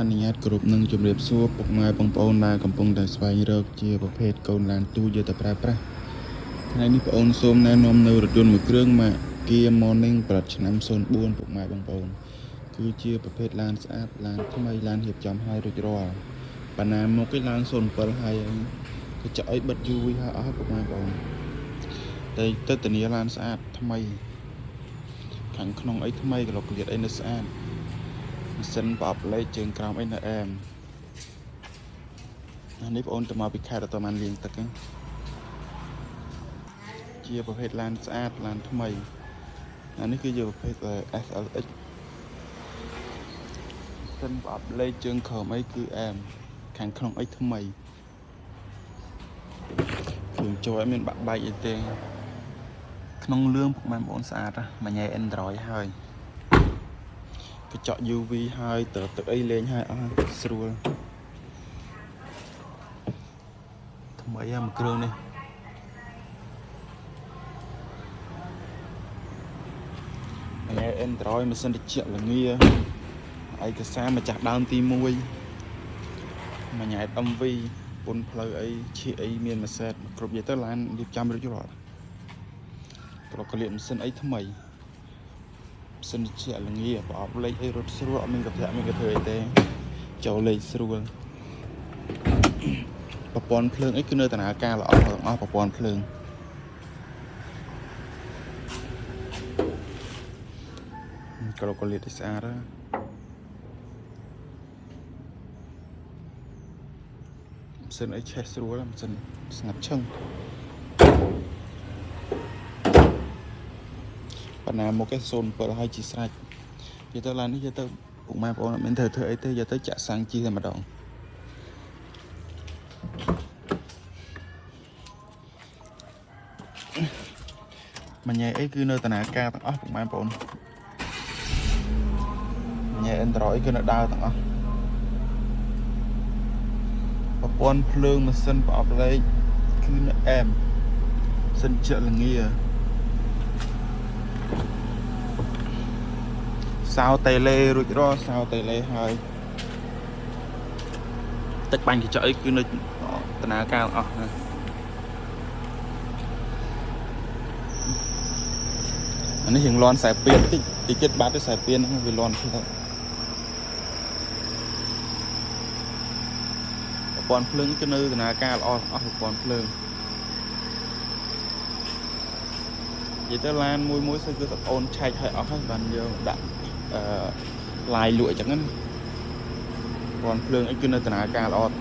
អនុញ្ញាតគ្រប់នឹងជម្រាបសួរពុកម៉ែបងប្អូនដែលកំពុងតែស្វែងរកជាប្រភេទកូនឡានទូយកទៅប្រើប្រាស់ថ្ងៃនេះបងអូនសូមណែនាំនៅរថយន្តមួយគ្រឿងម៉ាក Kia Morning ប្រតិឆ្នាំ04ពុកម៉ែបងប្អូនគឺជាប្រភេទឡានស្អាតឡានថ្មីឡានរៀបចំឲ្យរួចរាល់បណ្ណាមកគេឡើង07ហើយគេចាក់ឲ្យបិទ UV ហើយអស់ពុកម៉ែបងប្អូនតែទៅធានាឡានស្អាតថ្មីខាងក្នុងអីថ្មីក្លុកក្លៀតអីនៅស្អាតម៉ាស៊ីនប្រអប់លេខជើងក្រោមអីនៅអែមនេះបងអូនទៅមកពីខេត្តតមានលៀងទឹកជាប្រភេទឡានស្អាតឡានថ្មីនេះគឺជាប្រភេទ SLX សិនប្រអប់លេខជើងក្រោមអីគឺអែមខាងក្នុងអីថ្មីគ្រឿងចូលអត់មានបាក់បែកអីទេក្នុងលឿងពុកម៉ែបងប្អូនស្អាតមួយញ៉ែ Android ហើយកញ្ចក់ UV ហើយទឹកអីលេងហើយអស់ស្រួលថ្មីមួយគ្រឿងនេះមួយញ៉ែ Android ម៉ាស៊ីនត្រជាក់ល្ងាឯកសារម្ចាស់ដើមទី1មួយញ៉ែ MV ពុនផ្លូវអីឈៀកអីមានម៉ាសេតគ្រប់និយាយទៅឡានរៀបចំរួចរាល់ប្រកលៀកម៉ាស៊ីនអីថ្មីម៉ាស៊ីនត្រជាក់ល្ងាប្រអប់លេខអីរត់ស្រួលអត់មានកន្ធាក់មានកធ្វើអីទេចូលលេខស្រួលប្រព័ន្ធភ្លើងអីគឺនៅដំណើរការល្អទាំងអស់ប្រព័ន្ធភ្លើងក្រកលៀតស្អាតម៉ាស៊ីនអីឆេះស្រួលម៉ាស៊ីនស្ងាត់ឈឹងបណ្ណាមកគេ07ហើយជាស្រេចនិយាយទៅឡាននេះនិយាយទៅពុកម៉ែបងប្អូនអត់មានធ្វើអីទេនិយាយទៅចាក់សាំងជីតែម្ដងមួយញ៉ែអីគឺនៅដំណើរការទាំងអស់ពុកម៉ែបងប្អូនញ៉ែ Android គឺនៅដើរទាំងអស់ប្រព័ន្ធភ្លើងម៉ាស៊ីនប្រអប់លេខគឺនៅអែមសិនជាល្ងាសោតេឡេរួចរាល់សោតេឡេហើយទឹកបាញ់កញ្ចក់អីគឺនៅដំណើរការអស់ណាអានេះយើងលាន់ខ្សែពៀនតិចចិត្តបាត់ទៅខ្សែពៀនហ្នឹងវាលាន់ទៅប្រព័ន្ធភ្លើងគឺនៅដំណើរការល្អអស់ប្រព័ន្ធភ្លើងនិយាយទៅឡានមួយស្អីគឺអូនឆែកឲ្យអស់ហើយបានយកដាក់ឡាយលក់អញ្ចឹងណាប្រព័ន្ធភ្លើងអីគឺនៅដំណើរការល្អអស់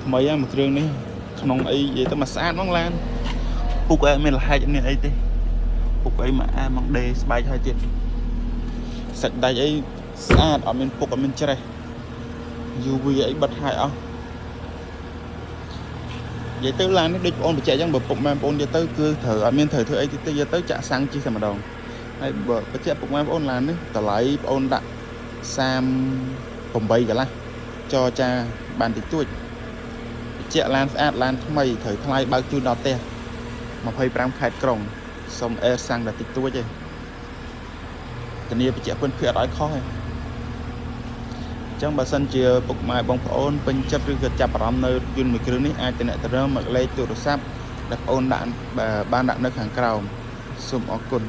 ថ្មីមួយគ្រឿងនេះក្នុងអីនិយាយទៅមកស្អាតហ្មងឡានពុកអីមានលហែកមានអីទេពុកអីមកអាមកដេស្បែកហើយទៀតសាច់ដាច់អីស្អាតអត់មានពុកអត់មានច្រេះ UV អីបិទហើយអស់និយាយទៅឡាននេះដូចបងអូនបញ្ជាក់អញ្ចឹងបើពុកម៉ែបងប្អូននិយាយទៅគឺត្រូវអត់មានត្រូវធ្វើអីទេនិយាយទៅចាក់សាំងជីតែម្ដងហើយបើបញ្ជាក់ពុកម៉ែបងប្អូនឡាននេះតម្លៃបងអូនដាក់38កន្លះចរចាបានតិចតួចបញ្ជាក់ឡានស្អាតឡានថ្មីត្រូវថ្លៃបើកជូនដល់ផ្ទះ25ខេត្តក្រុងសុំអេសាំងតែតិចតួចទេធានាបញ្ជាក់ពិនភាគអត់ឲ្យខុសទេអញ្ចឹងបើសិនជាពុកម៉ែបងប្អូនពេញចិត្តឬក៏ចាប់អារម្មណ៍នៅយន្តមួយគ្រឿងនេះអាចទំនាក់ទំនងមកលេខទូរស័ព្ទដែលបងអូនដាក់បានដាក់នៅខាងក្រោមសូមអរគុណ